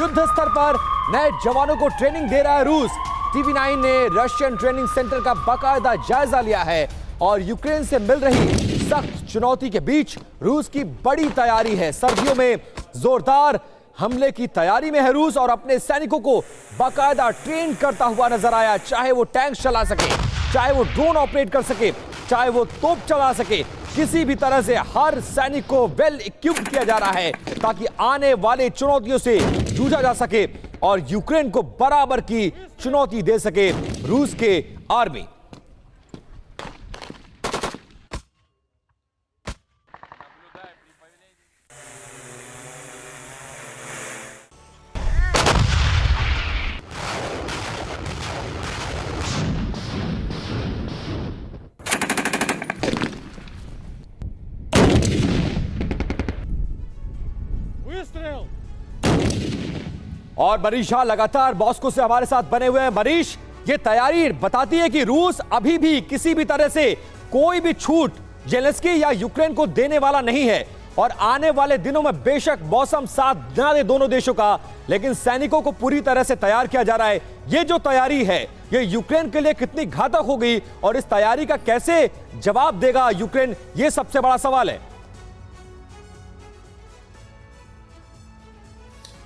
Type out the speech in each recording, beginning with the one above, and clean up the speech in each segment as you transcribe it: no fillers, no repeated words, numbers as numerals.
युद्ध स्तर पर नए जवानों को ट्रेनिंग दे रहा है रूस। TV9 ने रशियन ट्रेनिंग सेंटर का बाकायदा जायजा लिया है और यूक्रेन से मिल रही सख्त चुनौती के बीच रूस की बड़ी तैयारी है। सर्दियों में जोरदार हमले की तैयारी में है रूस और अपने सैनिकों को बाकायदा ट्रेन करता हुआ नजर आया। चाहे वो टैंक चला सके, चाहे वो ड्रोन ऑपरेट कर सके, चाहे वो तोप चला सके, किसी भी तरह से हर सैनिक को वेल इक्विप्ड किया जा रहा है ताकि आने वाले चुनौतियों से जूझा जा सके और यूक्रेन को बराबर की चुनौती दे सके रूस के आर्मी। और मनीष झा लगातार मॉस्को से हमारे साथ बने हुए हैं। मनीष, ये तैयारी बताती है कि रूस अभी भी किसी भी तरह से कोई भी छूट जेलेंस्की या यूक्रेन को देने वाला नहीं है और आने वाले दिनों में बेशक मौसम साथ ना दे दोनों देशों का, लेकिन सैनिकों को पूरी तरह से तैयार किया जा रहा है। ये जो तैयारी है ये यूक्रेन के लिए कितनी घातक होगी और इस तैयारी का कैसे जवाब देगा यूक्रेन, ये सबसे बड़ा सवाल है।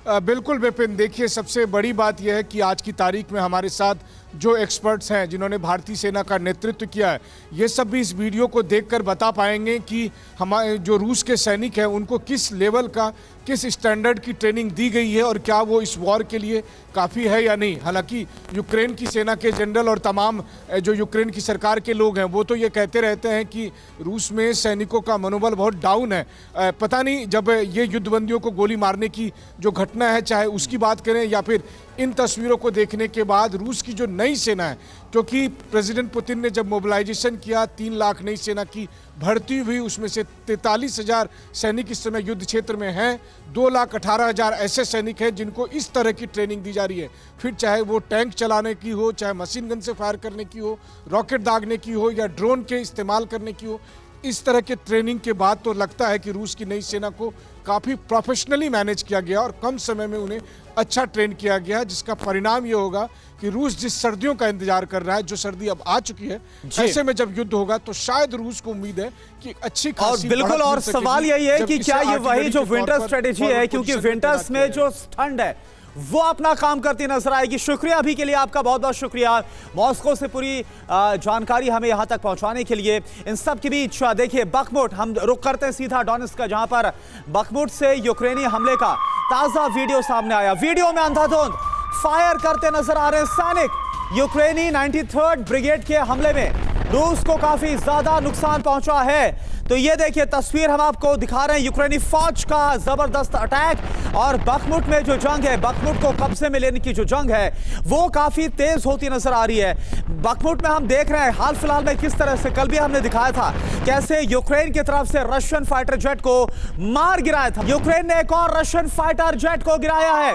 बिल्कुल विपिन, देखिए सबसे बड़ी बात यह है कि आज की तारीख में हमारे साथ जो एक्सपर्ट्स हैं जिन्होंने भारतीय सेना का नेतृत्व किया है, ये सब भी इस वीडियो को देखकर बता पाएंगे कि हमारे जो रूस के सैनिक हैं उनको किस लेवल का, किस स्टैंडर्ड की ट्रेनिंग दी गई है और क्या वो इस वॉर के लिए काफ़ी है या नहीं। हालांकि यूक्रेन की सेना के जनरल और तमाम जो यूक्रेन की सरकार के लोग हैं वो तो ये कहते रहते हैं कि रूस में सैनिकों का मनोबल बहुत डाउन है। पता नहीं जब ये युद्धबंदियों को गोली मारने की जो घटना है, चाहे उसकी बात करें या फिर इन तस्वीरों को देखने के बाद रूस की जो नई सेना है, क्योंकि प्रेसिडेंट पुतिन ने जब मोबिलाइजेशन किया 3 लाख नई सेना की भर्ती हुई, उसमें से 43,000 सैनिक इस समय युद्ध क्षेत्र में हैं। 2,18,000 ऐसे सैनिक हैं जिनको इस तरह की ट्रेनिंग दी जा रही है। फिर चाहे वो टैंक चलाने की हो, चाहे मशीन गन से फायर करने की हो, रॉकेट दागने की हो या ड्रोन के इस्तेमाल करने की हो, इस तरह के ट्रेनिंग के बाद तो लगता है कि रूस की नई सेना को काफ़ी प्रोफेशनली मैनेज किया गया और कम समय में उन्हें अच्छा ट्रेन किया गया, जिसका परिणाम ये होगा कि रूस जिस सर्दियों का इंतजार कर रहा है, जो सर्दी अब आ चुकी है, ऐसे में जब युद्ध होगा तो शायद रूस को उम्मीद है कि अच्छी खासी और बिल्कुल। और सवाल यही है कि क्या ये वही जो विंटर स्ट्रेटेजी है, क्योंकि विंटर्स में जो ठंड है वो अपना काम करती नजर आएगी। शुक्रिया अभी के लिए आपका, बहुत बहुत शुक्रिया मॉस्को से पूरी जानकारी हमें यहां तक पहुंचाने के लिए। इन सब के बीच देखिए बखमुट, हम रुक करते हैं सीधा डोनेट्स्क का, जहां पर बखमुट से यूक्रेनी हमले का ताजा वीडियो सामने आया। वीडियो में अंधाधुंध फायर करते नजर आ रहे हैं सैनिक। यूक्रेनी 93rd ब्रिगेड के हमले में रूस को काफी ज्यादा नुकसान पहुंचा है। तो ये देखिए तस्वीर हम आपको दिखा रहे हैं, यूक्रेनी फौज का जबरदस्त अटैक और बखमुट में जो जंग है, बखमुट को कब्जे में लेने की जो जंग है वो काफी तेज होती नजर आ रही है। बखमुट में हम देख रहे हैं हाल फिलहाल में किस तरह से, कल भी हमने दिखाया था कैसे यूक्रेन की तरफ से रशियन फाइटर जेट को मार गिराया था। यूक्रेन ने एक और रशियन फाइटर जेट को गिराया है।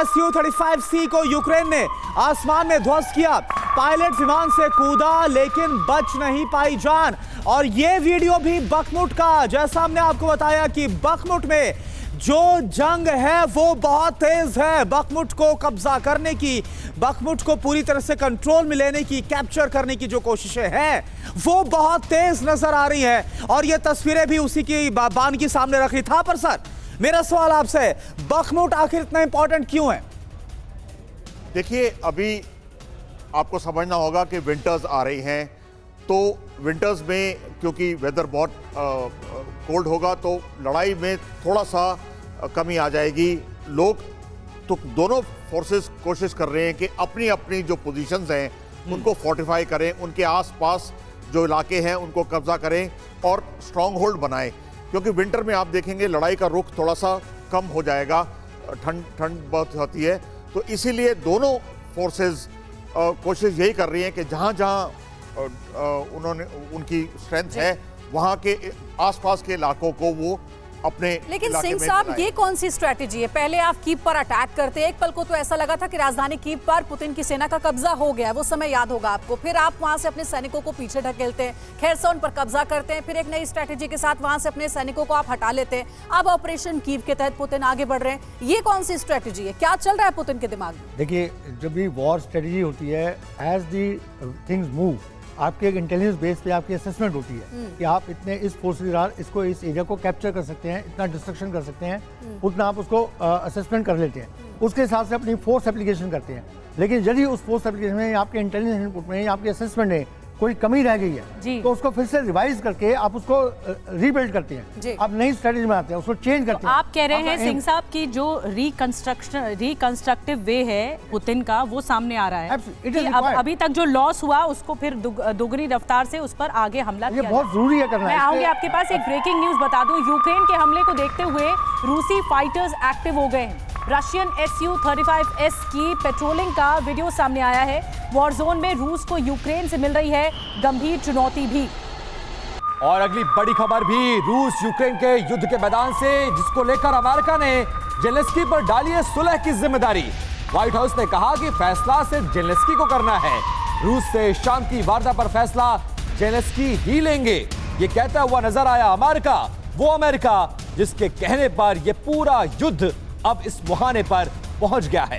Su-35C को यूक्रेन ने आसमान में ध्वस्त किया। पायलट विमान से कूदा लेकिन बच नहीं पाई जान। और ये वीडियो भी बखमुट का, जैसा हमने आपको बताया कि बखमुट में जो जंग है वो बहुत तेज है। बखमुट को कब्जा करने की, बखमुट को पूरी तरह से कंट्रोल में लेने की, कैप्चर करने की जो कोशिशें हैं वो बहुत तेज नजर आ रही हैं और ये तस्वीरें भी उसी की बान की सामने रखी था। पर सर, मेरा सवाल आपसे, बखमुट आखिर इतना इंपॉर्टेंट क्यों है? देखिए, अभी आपको समझना होगा कि विंटर्स आ रही हैं, तो विंटर्स में क्योंकि वेदर बहुत कोल्ड होगा तो लड़ाई में थोड़ा सा कमी आ जाएगी। लोग तो दोनों फोर्सेस कोशिश कर रहे हैं कि अपनी अपनी जो पोजीशंस हैं उनको फोर्टिफाई करें, उनके आसपास जो इलाके हैं उनको कब्जा करें और स्ट्रॉन्ग होल्ड बनाएं, क्योंकि विंटर में आप देखेंगे लड़ाई का रुख थोड़ा सा कम हो जाएगा, ठंड बहुत होती है। तो इसीलिए दोनों फोर्सेस कोशिश यही कर रही हैं कि जहाँ जहाँ उनकी स्ट्रेंथ है वहाँ के आसपास के इलाकों को वो अपने लेकिन इलाके सिंह में साहब, बनाए। ये कौन सी स्ट्रेटेजी है? पहले आप कीव पर अटैक करते हैं, एक पल को तो ऐसा लगा था कि राजधानी कीव पर पुतिन की सेना का कब्जा हो गया, वो समय याद होगा आपको। फिर आप वहां से अपने सैनिकों को पीछे ढकेलते हैं, खेरसोन पर कब्जा करते हैं, फिर एक नई स्ट्रेटेजी के साथ वहां से अपने सैनिकों को आप हटा लेते हैं। अब ऑपरेशन कीव के तहत पुतिन आगे बढ़ रहे हैं। ये कौन सी स्ट्रेटेजी है? क्या चल रहा है पुतिन के दिमाग में? देखिए, जब भी वॉर स्ट्रेटजी होती है, एज दी थिंग्स मूव, आपके एक इंटेलिजेंस बेस पे आपकी असेसमेंट होती है कि आप इतने इस फोर्स के दौरान इसको इस एरिया को कैप्चर कर सकते हैं, इतना डिस्ट्रक्शन कर सकते हैं, उतना आप उसको असेसमेंट कर लेते हैं, उसके हिसाब से अपनी फोर्स एप्लीकेशन करते हैं। लेकिन यदि उस फोर्स एप्लीकेशन में आपके इंटेलिजेंस इनपुट में आपके असेसमेंट में कोई कमी रह गई है तो उसको फिर से रिवाइज करके आप उसको रीबिल्ड करते हैं, आप नई स्ट्रेटजी बनाते हैं, उसको चेंज करते हैं। आप कह रहे हैं सिंह साहब की जो रिकंस्ट्रक्टिव वे है पुतिन का, वो सामने आ रहा है कि अभी तक जो लॉस हुआ उसको फिर दोगुनी रफ्तार से उस पर आगे हमला किया। ये बहुत जरूरी है करना। मैं आऊंगी आपके पास। एक ब्रेकिंग न्यूज बता दूं, यूक्रेन के हमले को देखते हुए रूसी फाइटर्स एक्टिव हो गए हैं। रशियन Su-35S की पेट्रोलिंग का वीडियो सामने आया है। वॉर जोन में रूस को यूक्रेन से मिल रही है गंभीर चुनौती भी। और अगली बड़ी खबर भी रूस यूक्रेन के युद्ध के मैदान से, जिसको लेकर अमेरिका ने जेलेंस्की पर डाली है सुलह की जिम्मेदारी। व्हाइट हाउस ने कहा कि फैसला सिर्फ जेलेंस्की को करना है, रूस से शांति वार्ता पर फैसला जेलेंस्की ही लेंगे। ये कहता हुआ नजर आया अमेरिका, वो अमेरिका जिसके कहने पर यह पूरा युद्ध अब इस मुहाने पर पहुंच गया है।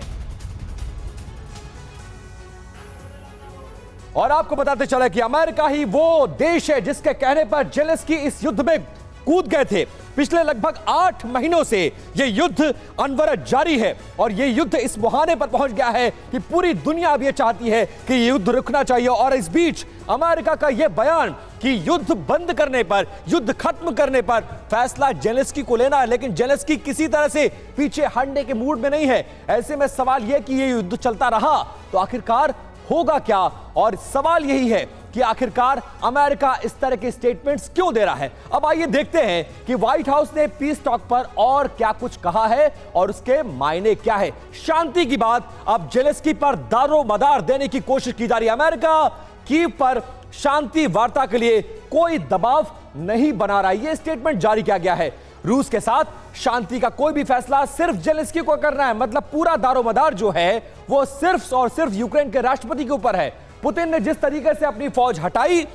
और आपको बताते चले कि अमेरिका ही वो देश है जिसके कहने पर जेलेंस्की इस युद्ध में कूद गए थे। पिछले लगभग 8 महीनों से यह युद्ध अनवरत जारी है और यह युद्ध इस मुहाने पर पहुंच गया है कि पूरी दुनिया अब यह चाहती है कि यह युद्ध रुकना चाहिए। और इस बीच अमेरिका का यह बयान कि युद्ध बंद करने पर, युद्ध खत्म करने पर फैसला जेलेंस्की को लेना है, लेकिन जेलेंस्की किसी तरह से पीछे हटने के मूड में नहीं है। ऐसे में सवाल यह कि यह युद्ध चलता रहा तो आखिरकार होगा क्या? और सवाल यही है कि आखिरकार अमेरिका इस तरह के स्टेटमेंट्स क्यों दे रहा है। अब आइए देखते हैं कि व्हाइट हाउस ने पीस टॉक पर और क्या कुछ कहा है और उसके मायने क्या है। शांति की बात अब जेलेंस्की पर दारोमदार देने की कोशिश की जा रही है। अमेरिका कीव पर शांति वार्ता के लिए कोई दबाव नहीं बना रहा है, यह स्टेटमेंट जारी किया गया है। रूस के साथ शांति का कोई भी फैसला सिर्फ जेलेंस्की को करना है, मतलब पूरा दारोमदार जो है वो सिर्फ और सिर्फ यूक्रेन के राष्ट्रपति के ऊपर है। पुतिन ने जिस तरीके से अपनी फौज हटाई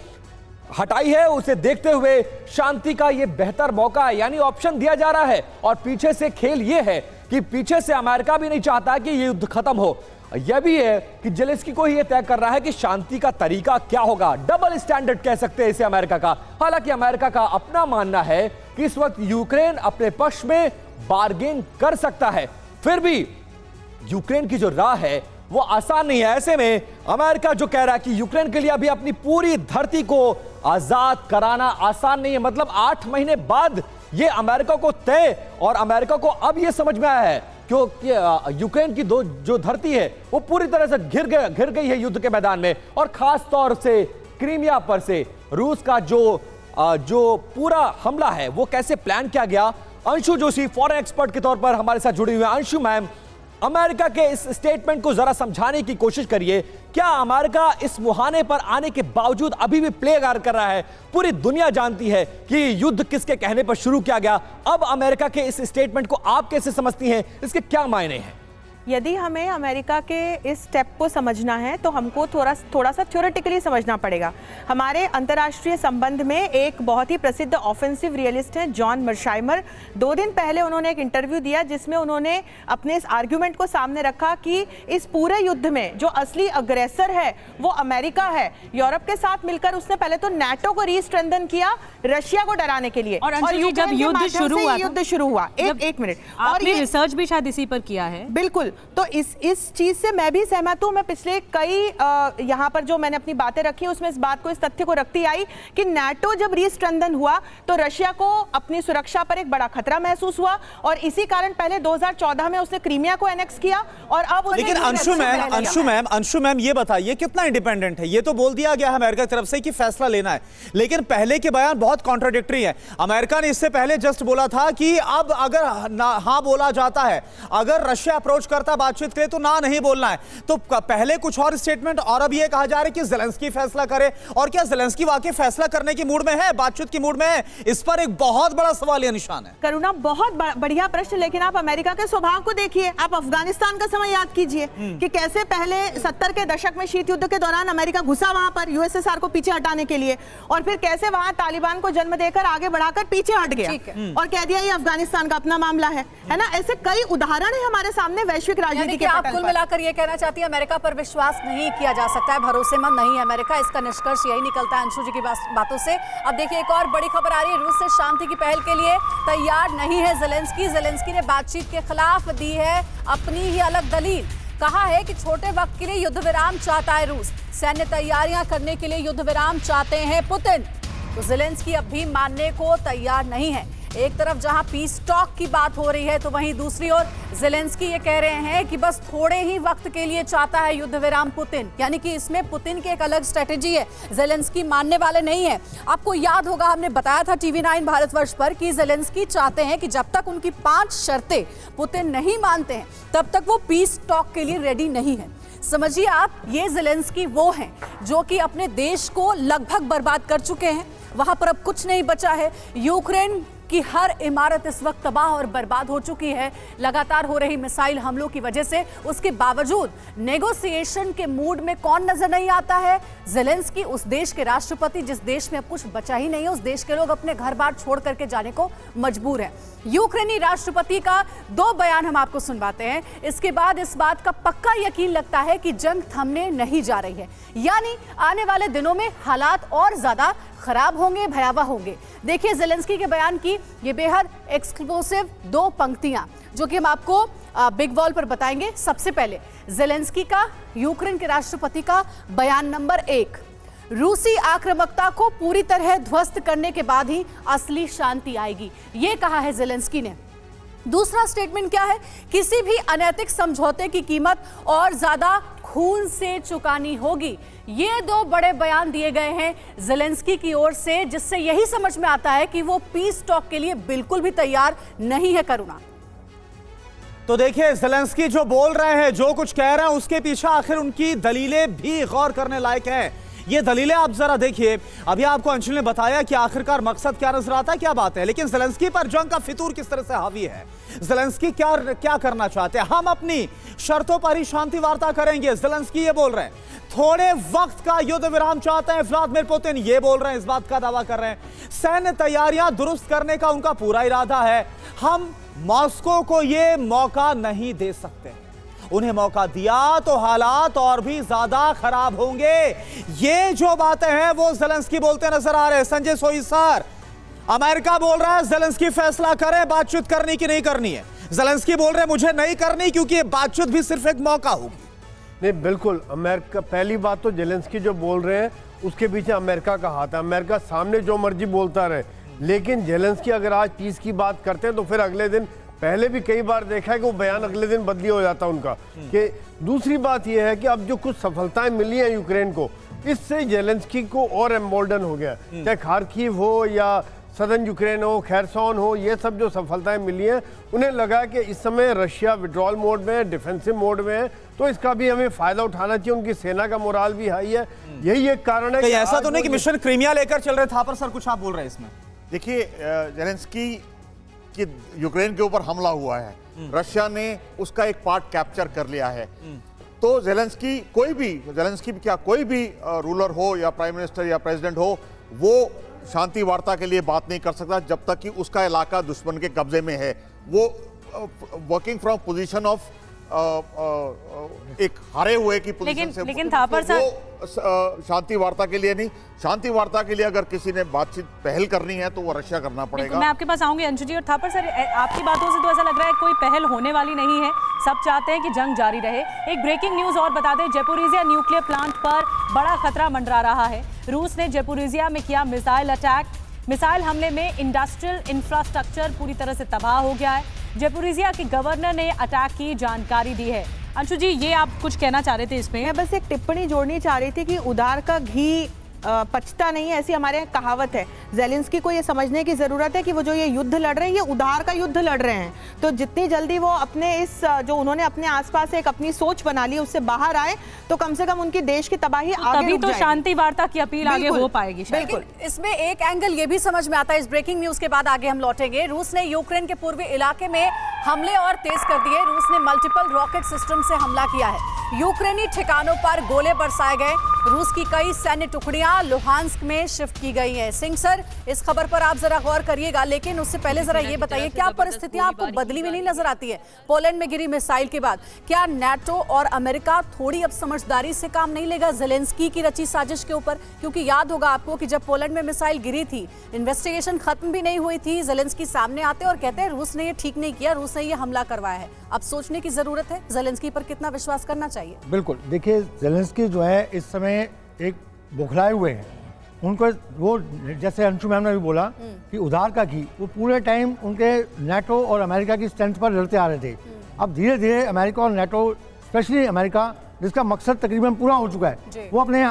है, उसे देखते हुए शांति का यह बेहतर मौका है, यानी ऑप्शन दिया जा रहा है। और पीछे से खेल यह है कि पीछे से अमेरिका भी नहीं चाहता कि यह युद्ध खत्म हो। यह भी है कि जेलेंस्की को यह तय कर रहा है कि शांति का तरीका क्या होगा। डबल स्टैंडर्ड कह सकते हैं इसे अमेरिका का। हालांकि अमेरिका का अपना मानना है कि इस वक्त यूक्रेन अपने पक्ष में बार्गेन कर सकता है, फिर भी यूक्रेन की जो राह है वो आसान नहीं है। ऐसे में अमेरिका जो कह रहा है कि यूक्रेन के लिए अभी अपनी पूरी धरती को आजाद कराना आसान नहीं है, मतलब 8 महीने बाद ये अमेरिका को तय, और अमेरिका को अब ये समझ में आया है क्योंकि यूक्रेन की जो धरती है वो पूरी तरह से घिर गई है युद्ध के मैदान में। और खास तौर से क्रीमिया पर से रूस का जो पूरा हमला है वो कैसे प्लान किया गया। अंशु जोशी फॉरेन एक्सपर्ट के तौर पर हमारे साथ जुड़ी हुई है। अंशु मैम, अमेरिका के इस स्टेटमेंट को जरा समझाने की कोशिश करिए। क्या अमेरिका इस मुहाने पर आने के बावजूद अभी भी प्ले कर रहा है? पूरी दुनिया जानती है कि युद्ध किसके कहने पर शुरू किया गया। अब अमेरिका के इस स्टेटमेंट को आप कैसे समझती हैं, इसके क्या मायने हैं? यदि हमें अमेरिका के इस स्टेप को समझना है तो हमको थोड़ा सा थ्योरेटिकली समझना पड़ेगा। हमारे अंतर्राष्ट्रीय संबंध में एक बहुत ही प्रसिद्ध ऑफेंसिव रियलिस्ट हैं जॉन मर्शाइमर। 2 दिन पहले उन्होंने एक इंटरव्यू दिया जिसमें उन्होंने अपने इस आर्ग्यूमेंट को सामने रखा कि इस पूरे युद्ध में जो असली अग्रेसर है वो अमेरिका है। यूरोप के साथ मिलकर उसने पहले तो नाटो को रीस्ट्रेंथन किया रशिया को डराने के लिए, और जब युद्ध शुरू हुआ एक मिनट, और ये रिसर्च भी शायद इसी पर किया है। बिल्कुल, तो इस चीज से मैं भी सहमत हूं। मैं पिछले कई यहां पर जो मैंने अपनी बातें रखी उसमें इस तथ्य को रखती आई कि नाटो जब रीस्ट्रेंथन हुआ तो रशिया को अपनी सुरक्षा पर एक बड़ा खतरा महसूस हुआ और इसी कारण पहले 2014 में उसने क्रीमिया को एनेक्स किया और अब लेकिन अंशु मैम ये बताइए कितना इंडिपेंडेंट है? ये तो बोल दिया गया है अमेरिका की तरफ से कि फैसला लेना है, लेकिन पहले के बयान बहुत कॉन्ट्राडिक्टरी है। अमेरिका ने इससे पहले जस्ट बोला था कि अब अगर हाँ बोला जाता है, अगर रशिया अप्रोच कर करता है बातचीत के लिए तो ना नहीं बोलना है। तो पहले कुछ और स्टेटमेंट और अब यह कहा जा रहा है कि ज़ेलेंस्की फैसला करे, और क्या ज़ेलेंस्की वाकई फैसला करने की मूड में है, बातचीत की मूड में है? इस पर एक बहुत बड़ा सवाल या निशान है। करुणा, बहुत बढ़िया प्रश्न, लेकिन आप अमेरिका के स्वभाव को देखिए। आप अफगानिस्तान का समय याद कीजिए कि कैसे पहले 70 के दशक में शीत युद्ध के दौरान अमेरिका घुसा वहां पर यूएसएसआर को पीछे हटाने के लिए, और फिर कैसे वहां तालिबान को जन्म देकर आगे बढ़ाकर पीछे हट गया और कह दिया ये अफगानिस्तान का अपना मामला है ना। ऐसे कई उदाहरण है हमारे सामने वैश्विक राजनीति के आप कुल मिलाकर ये कहना चाहती है अमेरिका पर विश्वास नहीं किया जा सकता है, भरोसेमंद नहीं है अमेरिका, इसका निष्कर्ष यही निकलता है अंशु जी की बातों से। अब देखिए एक और बड़ी खबर आ रही है, रूस से शांति की पहल के लिए तैयार नहीं है ज़ेलेंस्की। ज़ेलेंस्की ने बातचीत के खिलाफ दी है अपनी ही अलग दलील। कहा है कि छोटे वक्त के लिए युद्ध विराम चाहता है रूस, सैन्य तैयारियां करने के लिए युद्ध विराम चाहते हैं पुतिन। तो ज़ेलेंस्की अब भी मानने को तैयार नहीं है। एक तरफ जहां पीस टॉक की बात हो रही है तो वहीं दूसरी ओर ज़ेलेंस्की ये कह रहे हैं कि बस थोड़े ही वक्त के लिए चाहता है युद्ध विराम पुतिन, यानी कि इसमें पुतिन की एक अलग स्ट्रेटेजी है। ज़ेलेंस्की मानने वाले नहीं है। आपको याद होगा हमने बताया था TV9 भारतवर्ष पर कि ज़ेलेंस्की चाहते हैं कि जब तक उनकी 5 शर्तें पुतिन नहीं मानते हैं तब तक वो पीस टॉक के लिए रेडी नहीं है। समझिए आप, ये ज़ेलेंस्की वो हैं जो कि अपने देश को लगभग बर्बाद कर चुके हैं, वहां पर अब कुछ नहीं बचा है। यूक्रेन की हर इमारत इस वक्त तबाह और बर्बाद हो चुकी है लगातार हो रही मिसाइल हमलों की वजह से। उसके बावजूद नेगोशिएशन के मूड में कौन नजर नहीं आता है? ज़ेलेंस्की, उस देश के राष्ट्रपति जिस देश में अब कुछ बचा ही नहीं है, उस देश के लोग अपने घर बार छोड़ करके जाने को मजबूर है। यूक्रेनी राष्ट्रपति का 2 बयान हम आपको सुनवाते हैं, इसके बाद इस बात का पक्का यकीन लगता है कि जंग थमने नहीं जा रही है, यानी आने वाले दिनों में हालात और ज्यादा खराब होंगे, भयावह होंगे। देखिए ज़ेलेंस्की के बयान की ये बेहद एक्सक्लूसिव 2 पंक्तियां जो कि हम आपको बिग वॉल पर बताएंगे। सबसे पहले ज़ेलेंस्की का यूक्रेन के राष्ट्रपति का बयान नंबर 1, रूसी आक्रामकता को पूरी तरह ध्वस्त करने के बाद ही असली शांति आएगी, ये कहा है ज़ेलेंस्की ने। दूसरा स्टेटमेंट क्या है? किसी भी अनैतिक समझौते की कीमत और ज्यादा खून से चुकानी होगी। ये 2 बड़े बयान दिए गए हैं ज़ेलेंस्की की ओर से, जिससे यही समझ में आता है कि वो पीस टॉक के लिए बिल्कुल भी तैयार नहीं है। करुणा, तो देखिए ज़ेलेंस्की जो बोल रहे हैं, जो कुछ कह रहे हैं, उसके पीछे आखिर उनकी दलीलें भी गौर करने लायक हैं। ये दलीलें आप जरा देखिए। अभी आपको अंशुल ने बताया कि आखिरकार मकसद क्या नजर आता है, क्या बात है, लेकिन ज़ेलेंस्की पर जंग का फितूर किस तरह से हावी है। ज़ेलेंस्की क्या करना चाहते हैं? हम अपनी शर्तों पर ही शांति वार्ता करेंगे, ज़ेलेंस्की ये बोल रहे हैं। थोड़े वक्त का युद्ध विराम चाहते हैं व्लादिमीर पुतिन, ये बोल रहे हैं, इस बात का दावा कर रहे हैं। सैन्य तैयारियां दुरुस्त करने का उनका पूरा इरादा है। हम मॉस्को को ये मौका नहीं दे सकते, उन्हें मौका दिया तो हालात और भी ज्यादा खराब होंगे। ये जो बातें हैं वो ज़ेलेंस्की बोलते नजर आ रहे हैं। संजय सोई सर, अमेरिका बोल रहा है ज़ेलेंस्की फैसला करे बातचीत करनी की नहीं करनी है। ज़ेलेंस्की बोल रहे हैं मुझे नहीं करनी क्योंकि ये बातचीत भी सिर्फ एक मौका होगी। नहीं, बिल्कुल अमेरिका, पहली बात तो ज़ेलेंस्की जो बोल रहे हैं उसके पीछे अमेरिका का हाथ है। अमेरिका सामने जो मर्जी बोलता रहे, लेकिन ज़ेलेंस्की अगर आज पीस की बात करते हैं तो फिर अगले दिन, पहले भी कई बार देखा है कि वो बयान अगले दिन बदली हो जाता उनका। कि दूसरी बात यह है कि अब जो कुछ सफलताएं मिली हैं यूक्रेन को, इससे ज़ेलेंस्की को और एम्बोल्डन हो गया। चाहे खार्किव हो या सदर्न यूक्रेन हो, खैरसोन हो, ये सब जो सफलताएं मिली हैं, उन्हें लगा कि इस समय रशिया विड्रॉल मोड में है, डिफेंसिव मोड में है, तो इसका भी हमें फायदा उठाना चाहिए। उनकी सेना का मोराल भी हाई है। यही एक कारण है कि ऐसा तो नहीं कि मिशन क्रीमिया लेकर चल रहे था। पर सर कुछ आप बोल रहे हैं इसमें? देखिए, ज़ेलेंस्की कि यूक्रेन के ऊपर हमला हुआ है, रशिया ने उसका एक पार्ट कैप्चर कर लिया है, तो ज़ेलेंस्की कोई भी रूलर हो या प्राइम मिनिस्टर या प्रेसिडेंट हो, वो शांति वार्ता के लिए बात नहीं कर सकता जब तक कि उसका इलाका दुश्मन के कब्जे में है। वो वर्किंग फ्रॉम पोजीशन ऑफ एक हारे हुए की पोजीशन से, लेकिन थापर सर, शांति वार्ता के लिए नहीं, शांति वार्ता के लिए अगर किसी ने बातचीत पहल करनी है तो वो रशिया करना पड़ेगा। मैं आपके पास आऊंगी अंशु जी। और थापर सर, आपकी बातों से तो ऐसा लग रहा है कोई पहल होने वाली नहीं है, सब चाहते हैं कि जंग जारी रहे। एक ब्रेकिंग न्यूज और बता दें, ज़ेपोरिज़िया न्यूक्लियर प्लांट पर बड़ा खतरा मंडरा रहा है। रूस ने ज़ेपोरिज़िया में किया मिसाइल अटैक। मिसाइल हमले में इंडस्ट्रियल इंफ्रास्ट्रक्चर पूरी तरह से तबाह हो गया है। ज़ेपोरिज़िया के गवर्नर ने अटैक की जानकारी दी है। अंशु जी, ये आप कुछ कहना चाह रहे थे इसमें? मैं बस एक टिप्पणी जोड़नी चाह रही थी कि उधार का घी पचता नहीं है, ऐसी हमारे यहाँ कहावत है। ज़ेलेंस्की को ये समझने की ज़रूरत है कि वो जो ये युद्ध लड़ रहे हैं, ये उधार का युद्ध लड़ रहे हैं। तो जितनी जल्दी वो अपने इस जो उन्होंने अपने आसपास एक अपनी सोच बना ली, उससे बाहर आए तो कम से कम उनकी देश की तबाही आगे तभी रुक तो जाएगी। शांति वार्ता की अपील आगे हो पाएगी। बिल्कुल। इसमें एक एंगल ये भी समझ में आता है, इस ब्रेकिंग न्यूज के बाद आगे हम लौटेंगे। रूस ने यूक्रेन के पूर्वी इलाके में हमले और तेज कर दिए। रूस ने मल्टीपल रॉकेट सिस्टम से हमला किया है। यूक्रेनी ठिकानों पर गोले बरसाए गए। रूस की कई सैन्य टुकड़ियां लुहांस्क में शिफ्ट की गई हैं। सिंह सर, इस खबर पर आप जरा गौर करिएगा, लेकिन उससे पहले जरा ये बताइए, क्या परिस्थितियां आपको बदली हुई नहीं नजर आती है पोलैंड में गिरी मिसाइल के बाद? क्या नाटो और अमेरिका थोड़ी अब समझदारी से काम नहीं लेगा ज़ेलेंस्की की रची साजिश के ऊपर? क्योंकि याद होगा आपको कि जब पोलैंड में मिसाइल गिरी थी, इन्वेस्टिगेशन खत्म भी नहीं हुई थी, ज़ेलेंस्की सामने आते और कहते हैं रूस ने ये ठीक नहीं किया, रूस ने ये हमला करवाया है। अब सोचने की जरूरत है, ज़ेलेंस्की पर कितना विश्वास करना चाहिए? बिल्कुल, देखिए ज़ेलेंस्की जो है इस समय एक बुखलाए हुए हैं। उनको वो, जैसे अंशु मैम ने भी बोला कि उधार का घी, वो पूरे टाइम उनके नाटो और अमेरिका की स्ट्रेंथ पर लड़ते आ रहे थे। अब धीरे धीरे अमेरिका और नाटो, स्पेशली अमेरिका, जिसका मकसद तकरीबन पूरा हो चुका है, वो अपने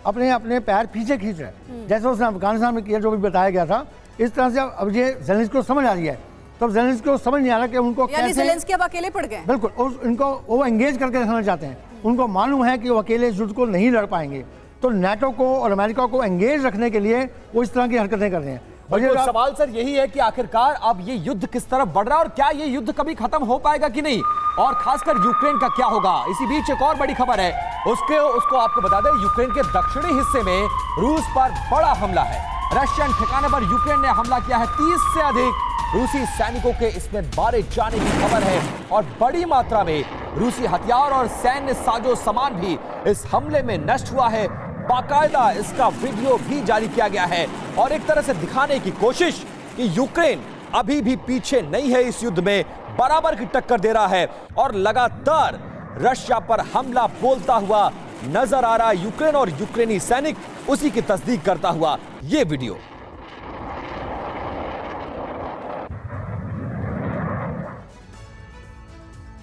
अपने अपने पैर पीछे खींच रहे हैं। जैसे उसने अफगानिस्तान में किया, जो भी बताया गया था, इस तरह से अब ये ज़ेलेंस्की को समझ आ रही है। तो ज़ेलेंस्की को समझ नहीं आ रहा कि उनको यानी ज़ेलेंस्की अब अकेले पड़ गए। बिल्कुल, इनको वो एंगेज करके रखना चाहते हैं। उनको मालूम है कि वो अकेले इस युद्ध को नहीं लड़ पाएंगे, तो नाटो को और अमेरिका को एंगेज रखने के लिए वो इस तरह की हरकतें कर रहे हैं। और ये सवाल सर यही है कि आखिरकार अब ये युद्ध किस तरफ बढ़ रहा है और क्या ये युद्ध कभी खत्म हो पाएगा कि नहीं, और खासकर यूक्रेन का क्या होगा? इसी बीच एक और बड़ी खबर है, उसको आपको बता दें, यूक्रेन के दक्षिणी हिस्से में रूस पर बड़ा हमला है। रशियन ठिकाने पर यूक्रेन ने हमला किया है। 30 से अधिक रूसी सैनिकों के इसमें मारे जाने की खबर है और बड़ी मात्रा में रूसी हथियार और सैन्य साजो सामान भी इस हमले में नष्ट हुआ है। बाकायदा इसका वीडियो भी जारी किया गया है और एक तरह से दिखाने की कोशिश कि यूक्रेन अभी भी पीछे नहीं है, इस युद्ध में बराबर की टक्कर दे रहा है और लगातार रशिया पर हमला बोलता हुआ नजर आ रहा है यूक्रेन, और यूक्रेनी सैनिक उसी की तस्दीक करता हुआ ये वीडियो।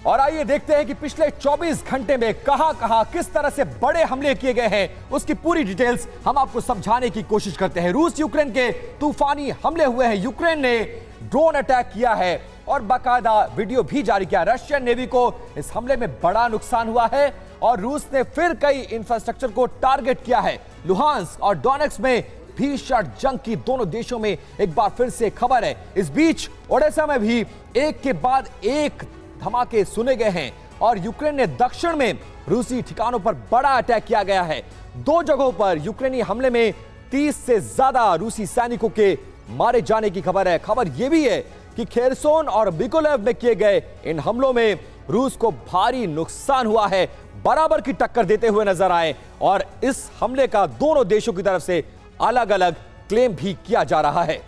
और आइए देखते हैं कि पिछले 24 घंटे में कहां किस तरह से बड़े हमले किए गए हैं, उसकी पूरी डिटेल्स हम आपको समझाने की कोशिश करते हैं। रूस यूक्रेन के तूफानी हमले हुए हैं, यूक्रेन ने ड्रोन अटैक किया है और बाकायदा वीडियो भी जारी किया। रशियन नेवी को इस हमले में बड़ा नुकसान हुआ है और रूस ने फिर कई इंफ्रास्ट्रक्चर को टारगेट किया है। लुहांस्क और डोनेट्स्क में भीषण जंग की दोनों देशों में एक बार फिर से खबर है। इस बीच ओडेसा में भी एक के बाद एक धमाके सुने गए हैं और यूक्रेन ने दक्षिण में रूसी ठिकानों पर बड़ा अटैक किया गया है। 2 जगहों पर यूक्रेनी हमले में 30 से ज्यादा रूसी सैनिकों के मारे जाने की खबर है। खबर यह भी है कि खेरसोन और मिकोलेव में किए गए इन हमलों में रूस को भारी नुकसान हुआ है, बराबर की टक्कर देते हुए नजर आए और इस हमले का दोनों देशों की तरफ से अलग अलग क्लेम भी किया जा रहा है।